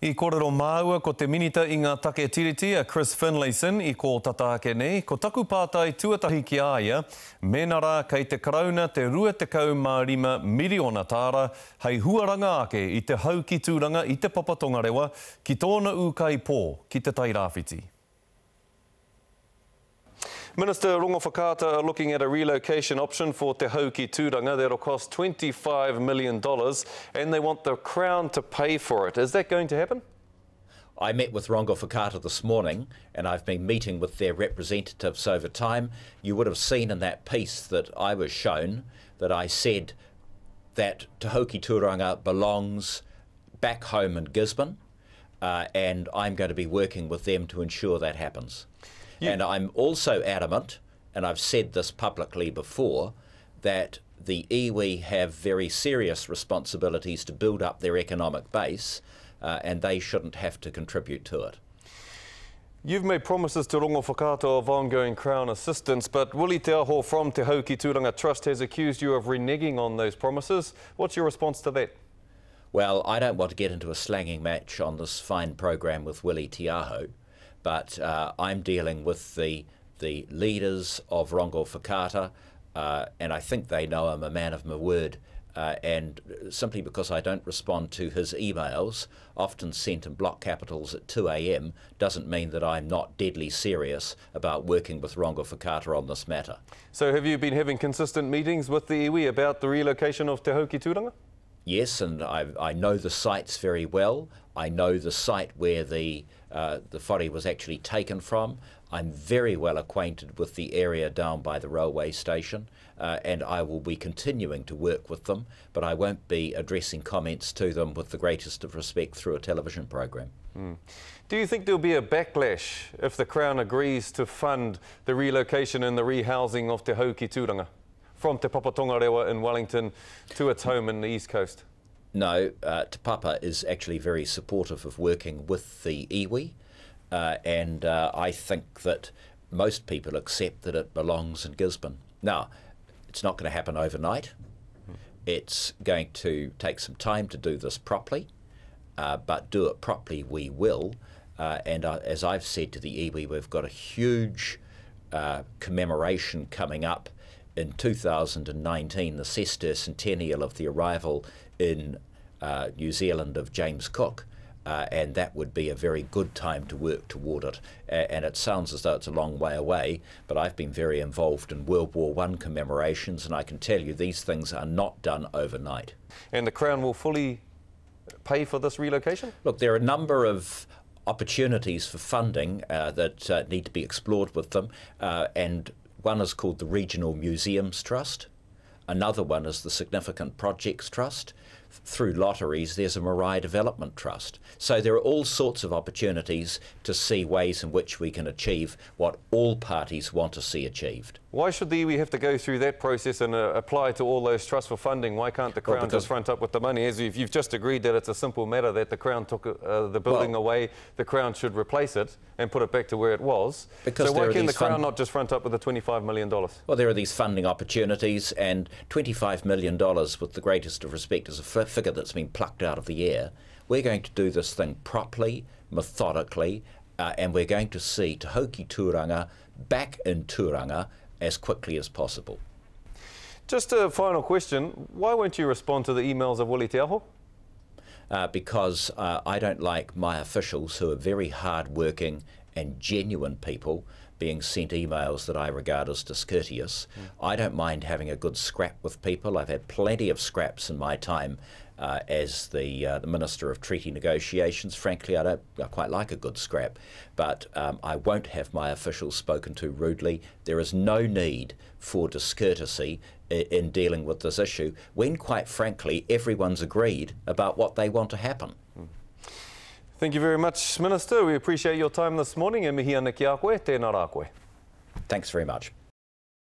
I kōrero māua ko te minita i ngā take tiriti a Chris Finlayson i ko tataake nei, ko taku pātai tuatahi ki aia, mena rā kei te karauna te 25 miliona tāra hei huaranga ake i te hau ki Tūranga i te papatonga rewa ki tōna ukai pō ki te tairāwhiti. Minister Rongowhakaata are looking at a relocation option for Te Hau ki Tūranga that'll cost $25 million and they want the Crown to pay for it. Is that going to happen? I met with Rongowhakaata this morning and I've been meeting with their representatives over time. You would have seen in that piece that I was shown that I said that Te Hau ki Tūranga belongs back home in Gisborne and I'm going to be working with them to ensure that happens. And I'm also adamant, and I've said this publicly before, that the iwi have very serious responsibilities to build up their economic base, and they shouldn't have to contribute to it. You've made promises to Rongowhakaata of ongoing Crown assistance, but Willie Te Hau from Te Hau ki Tūranga Trust has accused you of reneging on those promises. What's your response to that? Well, I don't want to get into a slanging match on this fine program with Willie Te Hau. But I'm dealing with the leaders of Rongowhakaata, and I think they know I'm a man of my word. And simply because I don't respond to his emails, often sent in block capitals at 2 a.m, doesn't mean that I'm not deadly serious about working with Rongowhakaata on this matter. So have you been having consistent meetings with the iwi about the relocation of Te Hau ki Tūranga? Yes, and I know the sites very well. I know the site where the whare was actually taken from. I'm very well acquainted with the area down by the railway station, and I will be continuing to work with them, but I won't be addressing comments to them with the greatest of respect through a television program. Do you think there'll be a backlash if the Crown agrees to fund the relocation and the rehousing of Te Hau ki Tūranga from Te Papatonga Rewa in Wellington to its home in the East Coast? No, Te Papa is actually very supportive of working with the iwi, and I think that most people accept that it belongs in Gisborne. Now, it's not going to happen overnight. It's going to take some time to do this properly, but do it properly we will. And as I've said to the iwi, we've got a huge commemoration coming up in 2019, the sesquicentennial of the arrival in New Zealand of James Cook, and that would be a very good time to work toward it. And it sounds as though it's a long way away, but I've been very involved in World War I commemorations, and I can tell you these things are not done overnight. And the Crown will fully pay for this relocation? Look, there are a number of opportunities for funding that need to be explored with them, and one is called the Regional Museums Trust. Another one is the Significant Projects Trust. Through lotteries, there's a Marae Development Trust. So there are all sorts of opportunities to see ways in which we can achieve what all parties want to see achieved. Why should the iwi have to go through that process and apply to all those trusts for funding? Why can't the Crown just front up with the money? As you've just agreed that it's a simple matter that the Crown took the building away, the Crown should replace it and put it back to where it was. So why can the Crown not just front up with the $25 million? Well, there are these funding opportunities, and $25 million, with the greatest of respect, is a figure that's been plucked out of the air. We're going to do this thing properly, methodically, and we're going to see Te Hau ki Tūranga back in Tūranga as quickly as possible. Just a final question. Why won't you respond to the emails of Willie Te Hau? Because I don't like my officials, who are very hard-working and genuine people, being sent emails that I regard as discourteous. I don't mind having a good scrap with people. I've had plenty of scraps in my time as the Minister of Treaty Negotiations. Frankly, I quite like a good scrap, but I won't have my officials spoken to rudely. There is no need for discourtesy in dealing with this issue, when, quite frankly, everyone's agreed about what they want to happen. Thank you very much, Minister. We appreciate your time this morning, e mihi ana ki a koe, tēnā rā koe. Thanks very much.